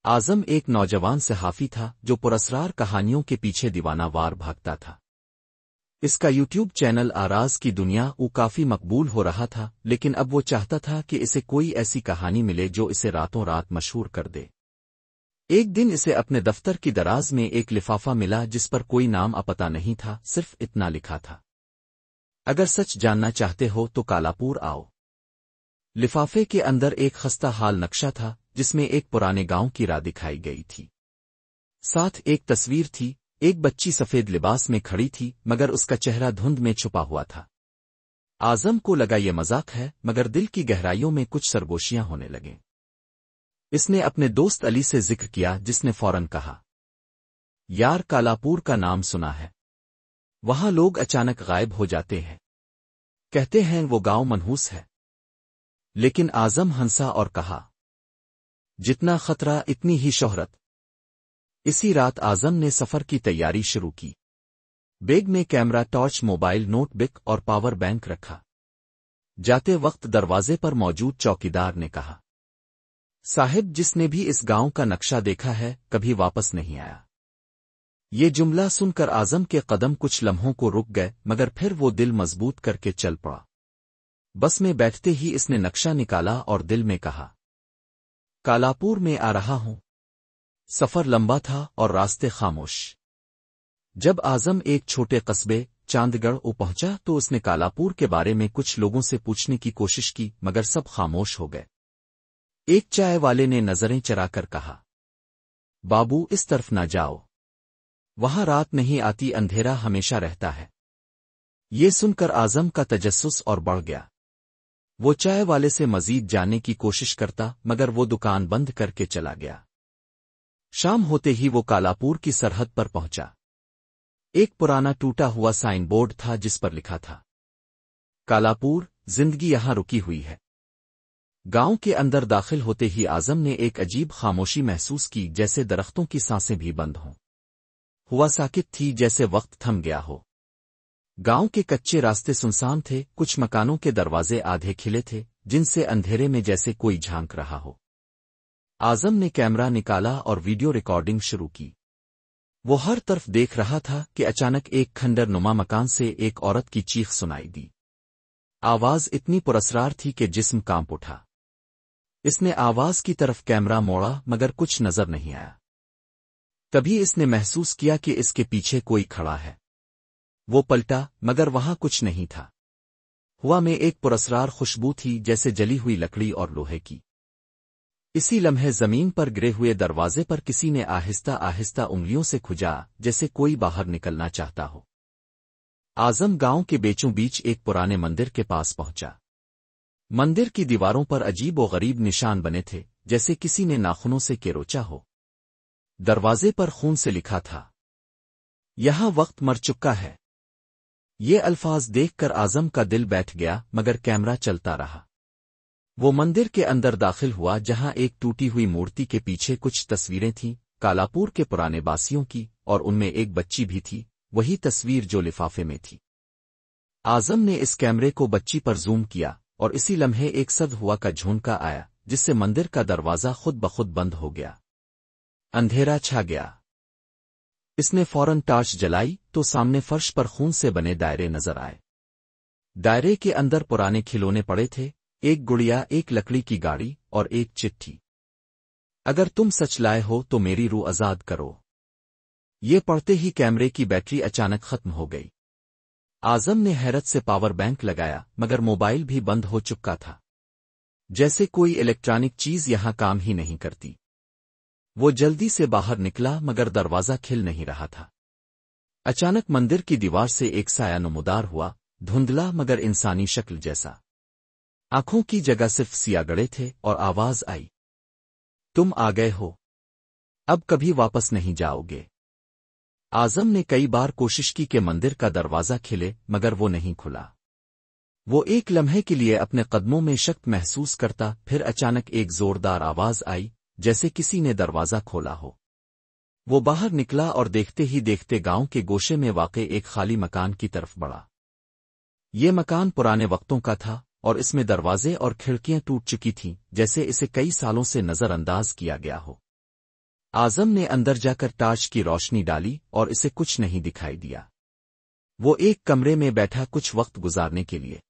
आजम एक नौजवान सहाफी था जो पुरस्कार कहानियों के पीछे दीवाना वार भागता था। इसका यूट्यूब चैनल आराज की दुनिया काफी मकबूल हो रहा था, लेकिन अब वो चाहता था कि इसे कोई ऐसी कहानी मिले जो इसे रातों रात मशहूर कर दे। एक दिन इसे अपने दफ्तर की दराज में एक लिफाफा मिला जिस पर कोई नाम पता नहीं था, सिर्फ इतना लिखा था, अगर सच जानना चाहते हो तो कालापुर आओ। लिफाफे के अंदर एक खस्ता हाल नक्शा था जिसमें एक पुराने गांव की राह दिखाई गई थी। साथ एक तस्वीर थी, एक बच्ची सफेद लिबास में खड़ी थी मगर उसका चेहरा धुंध में छुपा हुआ था। आजम को लगा ये मजाक है, मगर दिल की गहराइयों में कुछ सरगोशियां होने लगे। इसने अपने दोस्त अली से जिक्र किया जिसने फौरन कहा, यार कालापुर का नाम सुना है, वहां लोग अचानक गायब हो जाते हैं, कहते हैं वो गांव मनहूस है। लेकिन आजम हंसा और कहा, जितना खतरा इतनी ही शोहरत। इसी रात आजम ने सफर की तैयारी शुरू की। बैग में कैमरा, टॉर्च, मोबाइल, नोटबुक और पावर बैंक रखा। जाते वक्त दरवाजे पर मौजूद चौकीदार ने कहा, साहिब, जिसने भी इस गांव का नक्शा देखा है कभी वापस नहीं आया। ये जुमला सुनकर आजम के कदम कुछ लम्हों को रुक गए, मगर फिर वो दिल मजबूत करके चल पड़ा। बस में बैठते ही इसने नक्शा निकाला और दिल में कहा, कालापुर में आ रहा हूं। सफर लंबा था और रास्ते खामोश। जब आजम एक छोटे कस्बे चांदगढ़ पहुंचा तो उसने कालापुर के बारे में कुछ लोगों से पूछने की कोशिश की, मगर सब खामोश हो गए। एक चाय वाले ने नजरें चराकर कहा, बाबू, इस तरफ ना जाओ, वहां रात नहीं आती, अंधेरा हमेशा रहता है। ये सुनकर आजम का तजस्सुस और बढ़ गया। वो चाय वाले से मजीद जानने की कोशिश करता, मगर वो दुकान बंद करके चला गया। शाम होते ही वो कालापुर की सरहद पर पहुंचा। एक पुराना टूटा हुआ साइन बोर्ड था जिस पर लिखा था, कालापुर, जिंदगी यहां रुकी हुई है। गांव के अंदर दाखिल होते ही आजम ने एक अजीब खामोशी महसूस की, जैसे दरख्तों की सांसें भी बंद हों। हुआ साकित थी, जैसे वक्त थम गया हो। गांव के कच्चे रास्ते सुनसान थे, कुछ मकानों के दरवाजे आधे खिले थे जिनसे अंधेरे में जैसे कोई झांक रहा हो। आजम ने कैमरा निकाला और वीडियो रिकॉर्डिंग शुरू की। वो हर तरफ देख रहा था कि अचानक एक खंडर नुमा मकान से एक औरत की चीख सुनाई दी। आवाज इतनी पुरस्कार थी कि जिस्म कांप उठा। इसने आवाज की तरफ कैमरा मोड़ा, मगर कुछ नजर नहीं आया। तभी इसने महसूस किया कि इसके पीछे कोई खड़ा है। वो पलटा, मगर वहां कुछ नहीं था। हवा में एक पुरस्कार खुशबू थी, जैसे जली हुई लकड़ी और लोहे की। इसी लम्हे जमीन पर गिरे हुए दरवाजे पर किसी ने आहिस्ता आहिस्ता उंगलियों से खुजा, जैसे कोई बाहर निकलना चाहता हो। आजम गांव के बीचों बीच एक पुराने मंदिर के पास पहुंचा। मंदिर की दीवारों पर अजीब व गरीब निशान बने थे, जैसे किसी ने नाखूनों से केरोचा हो। दरवाजे पर खून से लिखा था, यहां वक्त मर चुका है। ये अल्फाज देखकर आजम का दिल बैठ गया, मगर कैमरा चलता रहा। वो मंदिर के अंदर दाखिल हुआ, जहां एक टूटी हुई मूर्ति के पीछे कुछ तस्वीरें थीं, कालापुर के पुराने बासियों की, और उनमें एक बच्ची भी थी, वही तस्वीर जो लिफाफे में थी। आजम ने इस कैमरे को बच्ची पर जूम किया, और इसी लम्हे एक सद हुआ का झोंका आया, जिससे मंदिर का दरवाजा खुद ब खुद बंद हो गया। अंधेरा छा गया। इसने फौरन टॉर्च जलाई तो सामने फर्श पर खून से बने दायरे नजर आए। दायरे के अंदर पुराने खिलौने पड़े थे, एक गुड़िया, एक लकड़ी की गाड़ी और एक चिट्ठी। अगर तुम सच लाए हो तो मेरी रूह आजाद करो। ये पढ़ते ही कैमरे की बैटरी अचानक खत्म हो गई। आजम ने हैरत से पावर बैंक लगाया, मगर मोबाइल भी बंद हो चुका था, जैसे कोई इलेक्ट्रॉनिक चीज यहां काम ही नहीं करती। वो जल्दी से बाहर निकला, मगर दरवाजा खिल नहीं रहा था। अचानक मंदिर की दीवार से एक साया नमूदार हुआ, धुंधला मगर इंसानी शक्ल जैसा। आंखों की जगह सिर्फ सियागड़े थे, और आवाज आई, तुम आ गए हो, अब कभी वापस नहीं जाओगे। आजम ने कई बार कोशिश की कि मंदिर का दरवाजा खिले, मगर वो नहीं खुला। वो एक लम्हे के लिए अपने कदमों में शक महसूस करता, फिर अचानक एक जोरदार आवाज आई, जैसे किसी ने दरवाजा खोला हो। वो बाहर निकला और देखते ही देखते गांव के गोशे में वाक़े एक खाली मकान की तरफ बढ़ा। ये मकान पुराने वक्तों का था, और इसमें दरवाजे और खिड़कियां टूट चुकी थीं, जैसे इसे कई सालों से नजरअंदाज किया गया हो। आज़म ने अंदर जाकर टार्च की रोशनी डाली और इसे कुछ नहीं दिखाई दिया। वो एक कमरे में बैठा कुछ वक्त गुजारने के लिए।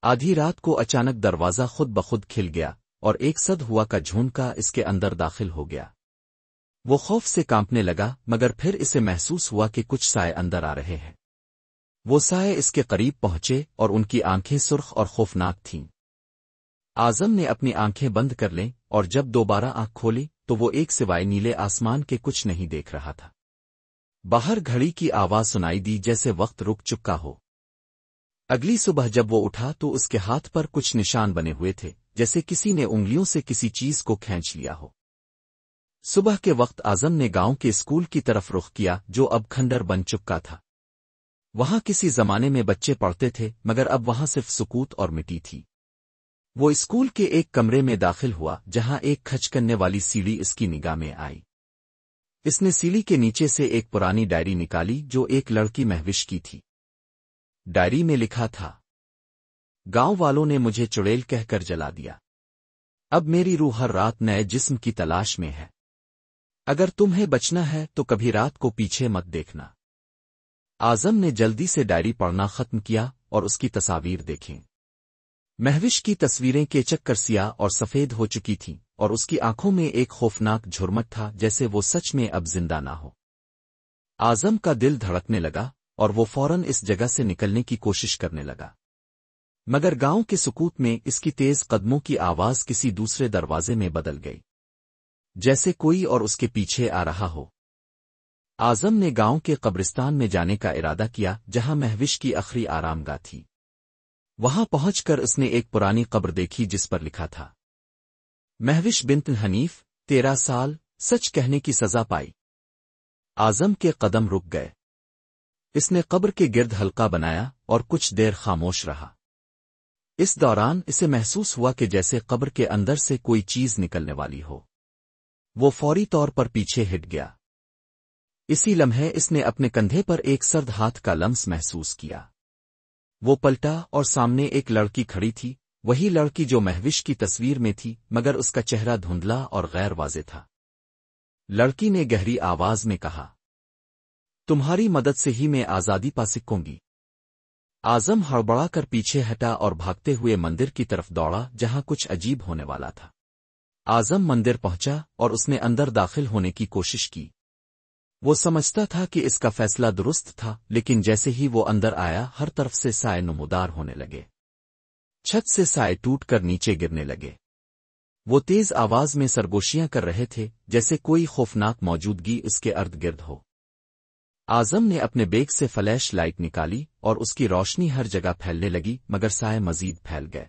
आधी रात को अचानक दरवाज़ा खुद बखुद खिल गया और एक सद हुआ का झोंका इसके अंदर दाखिल हो गया। वो खौफ से कांपने लगा, मगर फिर इसे महसूस हुआ कि कुछ साए अंदर आ रहे हैं। वो साए इसके करीब पहुंचे और उनकी आंखें सुर्ख और खौफनाक थीं। आज़म ने अपनी आंखें बंद कर लें और जब दोबारा आंख खोली तो वो एक सिवाय नीले आसमान के कुछ नहीं देख रहा था। बाहर घड़ी की आवाज सुनाई दी, जैसे वक्त रुक चुका हो। अगली सुबह जब वो उठा तो उसके हाथ पर कुछ निशान बने हुए थे, जैसे किसी ने उंगलियों से किसी चीज को खींच लिया हो। सुबह के वक्त आज़म ने गांव के स्कूल की तरफ रुख किया, जो अब खंडर बन चुका था। वहां किसी जमाने में बच्चे पढ़ते थे, मगर अब वहां सिर्फ सुकूत और मिट्टी थी। वो स्कूल के एक कमरे में दाखिल हुआ, जहां एक खचकने वाली सीढ़ी इसकी निगाह में आई। इसने सीढ़ी के नीचे से एक पुरानी डायरी निकाली, जो एक लड़की महविश की थी। डायरी में लिखा था, गांव वालों ने मुझे चुड़ैल कहकर जला दिया। अब मेरी रूह हर रात नए जिस्म की तलाश में है। अगर तुम्हें बचना है तो कभी रात को पीछे मत देखना। आज़म ने जल्दी से डायरी पढ़ना खत्म किया और उसकी तस्वीर देखें। महविश की तस्वीरें केचक कर सियाह और सफेद हो चुकी थीं, और उसकी आंखों में एक खौफनाक झुरमट था, जैसे वो सच में अब जिंदा ना हो। आज़म का दिल धड़कने लगा और वो फौरन इस जगह से निकलने की कोशिश करने लगा। मगर गांव के सुकूत में इसकी तेज कदमों की आवाज किसी दूसरे दरवाजे में बदल गई, जैसे कोई और उसके पीछे आ रहा हो। आज़म ने गांव के कब्रिस्तान में जाने का इरादा किया, जहां महविश की आखिरी आरामगाह थी। वहां पहुंचकर उसने एक पुरानी कब्र देखी, जिस पर लिखा था, महविश बिन्त हनीफ, 13 साल, सच कहने की सजा पाई। आज़म के कदम रुक गए। इसने कब्र के गिर्द हल्का बनाया और कुछ देर खामोश रहा। इस दौरान इसे महसूस हुआ कि जैसे कब्र के अंदर से कोई चीज निकलने वाली हो। वो फौरी तौर पर पीछे हिट गया। इसी लम्हे इसने अपने कंधे पर एक सर्द हाथ का लम्स महसूस किया। वो पलटा और सामने एक लड़की खड़ी थी, वही लड़की जो महविश की तस्वीर में थी, मगर उसका चेहरा धुंधला और गैर वाज़ेह था। लड़की ने गहरी आवाज में कहा, तुम्हारी मदद से ही मैं आजादी पा सकूंगी। आज़म हड़बड़ा कर पीछे हटा और भागते हुए मंदिर की तरफ दौड़ा, जहां कुछ अजीब होने वाला था। आज़म मंदिर पहुंचा और उसने अंदर दाखिल होने की कोशिश की। वो समझता था कि इसका फैसला दुरुस्त था, लेकिन जैसे ही वो अंदर आया, हर तरफ से साए नमूदार होने लगे। छत से साए टूटकर नीचे गिरने लगे। वो तेज आवाज में सरगोशियां कर रहे थे, जैसे कोई खौफनाक मौजूदगी इसके अर्द गिर्द हो। आज़म ने अपने बेग से फ्लैश लाइट निकाली और उसकी रोशनी हर जगह फैलने लगी, मगर साए मजीद फैल गए।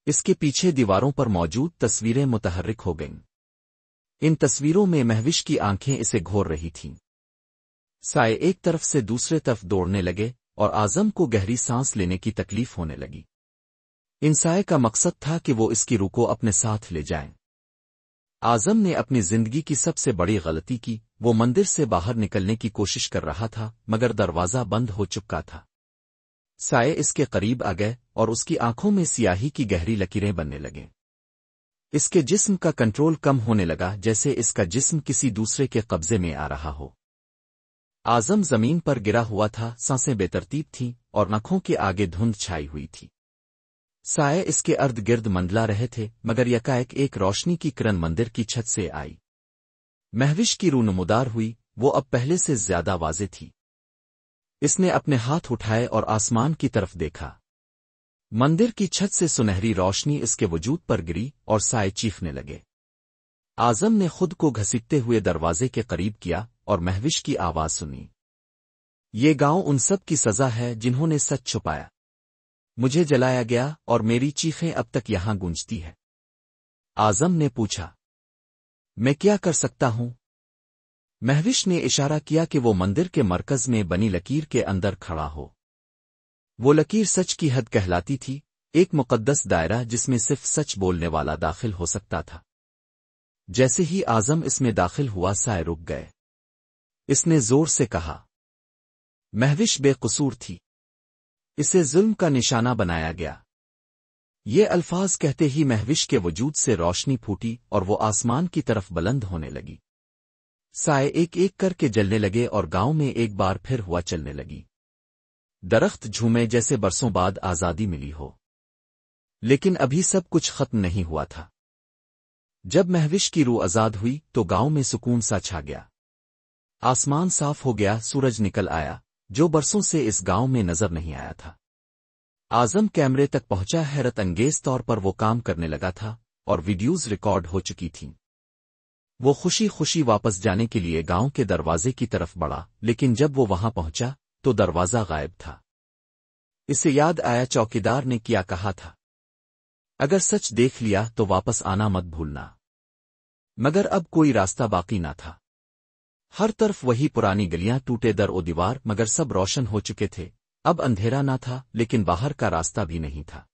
इसके पीछे दीवारों पर मौजूद तस्वीरें मुतहर्रिक हो गईं। इन तस्वीरों में महविश की आंखें इसे घोर रही थीं। साए एक तरफ से दूसरे तरफ दौड़ने लगे और आज़म को गहरी सांस लेने की तकलीफ होने लगी। इन साए का मकसद था कि वो इसकी रूह को अपने साथ ले जाएं। आज़म ने अपनी जिंदगी की सबसे बड़ी गलती की। वो मंदिर से बाहर निकलने की कोशिश कर रहा था, मगर दरवाजा बंद हो चुका था। साए इसके करीब आ गए और उसकी आंखों में सियाही की गहरी लकीरें बनने लगे। इसके जिस्म का कंट्रोल कम होने लगा, जैसे इसका जिस्म किसी दूसरे के कब्जे में आ रहा हो। आज़म जमीन पर गिरा हुआ था, सांसें बेतरतीब थीं और नखों के आगे धुंध छाई हुई थी। साए इसके अर्द गिर्द मंडला रहे थे, मगर यकाएक एक रोशनी की किरण मंदिर की छत से आई। महविश की रूह नमूदार हुई, वो अब पहले से ज्यादा वाज़ेह थी। इसने अपने हाथ उठाए और आसमान की तरफ देखा। मंदिर की छत से सुनहरी रोशनी इसके वजूद पर गिरी और साए चीखने लगे। आज़म ने खुद को घसीटते हुए दरवाजे के करीब किया और महविश की आवाज सुनी, ये गांव उन सब की सजा है जिन्होंने सच छुपाया। मुझे जलाया गया और मेरी चीखें अब तक यहां गूंजती है। आज़म ने पूछा, मैं क्या कर सकता हूं? महविश ने इशारा किया कि वो मंदिर के मरकज में बनी लकीर के अंदर खड़ा हो। वो लकीर सच की हद कहलाती थी, एक मुकद्दस दायरा जिसमें सिर्फ सच बोलने वाला दाखिल हो सकता था। जैसे ही आज़म इसमें दाखिल हुआ, साए रुक गए। इसने जोर से कहा, महविश बेकसूर थी। इसे जुल्म का निशाना बनाया गया। یہ الفاظ کہتے ہی مہوش کے وجود سے روشنی پھوٹی اور وہ آسمان کی طرف بلند ہونے لگی۔ سائے ایک ایک کر کے جلنے لگے اور گاؤں میں ایک بار پھر ہوا چلنے لگی۔ درخت جھومے جیسے برسوں بعد آزادی ملی ہو۔ لیکن ابھی سب کچھ ختم نہیں ہوا تھا۔ جب مہوش کی روح آزاد ہوئی تو گاؤں میں سکون سا چھا گیا۔ آسمان صاف ہو گیا، سورج نکل آیا، جو برسوں سے اس گاؤں میں نظر نہیں آیا تھا۔ اعظم کیمرے تک پہنچا، حیرت انگیز طور پر وہ کام کرنے لگا تھا اور ویڈیوز ریکارڈ ہو چکی تھیں۔ وہ خوشی خوشی واپس جانے کے لیے گاؤں کے دروازے کی طرف بڑھا، لیکن جب وہ وہاں پہنچا تو دروازہ غائب تھا۔ اسے یاد آیا چوکیدار نے کیا کہا تھا، اگر سچ دیکھ لیا تو واپس آنا مت بھولنا۔ مگر اب کوئی راستہ باقی نہ تھا۔ ہر طرف وہی پرانی گلیاں، ٹوٹے در و دیوار، مگر سب روشن ہو چکے تھے۔ اب اندھیرا نہ تھا، لیکن باہر کا راستہ بھی نہیں تھا۔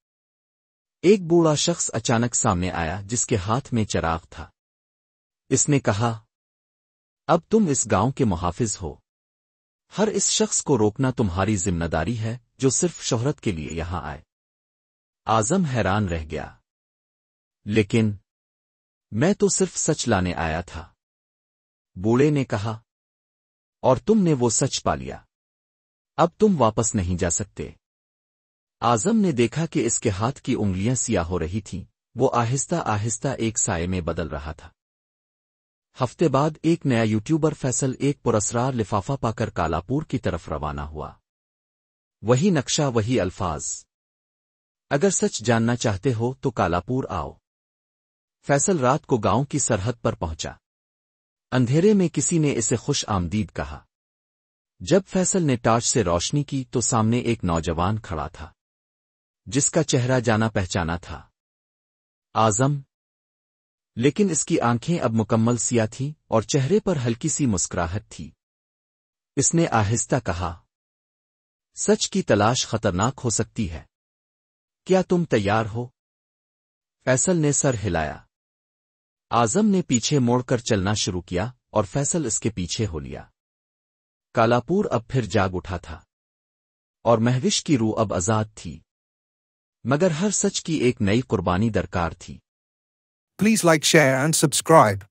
ایک بوڑھا شخص اچانک سامنے آیا جس کے ہاتھ میں چراغ تھا۔ اس نے کہا، اب تم اس گاؤں کے محافظ ہو۔ ہر اس شخص کو روکنا تمہاری ذمہ داری ہے جو صرف شہرت کے لیے یہاں آئے۔ اعظم حیران رہ گیا، لیکن میں تو صرف سچ لانے آیا تھا۔ بوڑھے نے کہا، اور تم نے وہ سچ پا لیا، اب تم واپس نہیں جا سکتے۔ اعظم نے دیکھا کہ اس کے ہاتھ کی انگلیاں سیاہ ہو رہی تھیں، وہ آہستہ آہستہ ایک سائے میں بدل رہا تھا۔ ہفتے بعد ایک نیا یوٹیوبر فیصل ایک پراسرار لفافہ پا کر کالاپور کی طرف روانہ ہوا۔ وہی نقشہ، وہی الفاظ، اگر سچ جاننا چاہتے ہو تو کالاپور آؤ۔ فیصل رات کو گاؤں کی سرحد پر پہنچا۔ اندھیرے میں کسی نے اسے خوش آمدید کہا۔ جب فیصل نے ٹارچ سے روشنی کی تو سامنے ایک نوجوان کھڑا تھا جس کا چہرہ جانا پہچانا تھا، اعظم۔ لیکن اس کی آنکھیں اب مکمل سیاہ تھیں اور چہرے پر ہلکی سی مسکراہٹ تھی۔ اس نے آہستہ کہا، سچ کی تلاش خطرناک ہو سکتی ہے، کیا تم تیار ہو؟ فیصل نے سر ہلایا۔ اعظم نے پیچھے موڑ کر چلنا شروع کیا اور فیصل اس کے پیچھے ہو لیا۔ کالاپور اب پھر جاگ اٹھا تھا اور مہوش کی روح اب آزاد تھی، مگر ہر سچ کی ایک نئی قربانی درکار تھی۔ Please like, share and subscribe.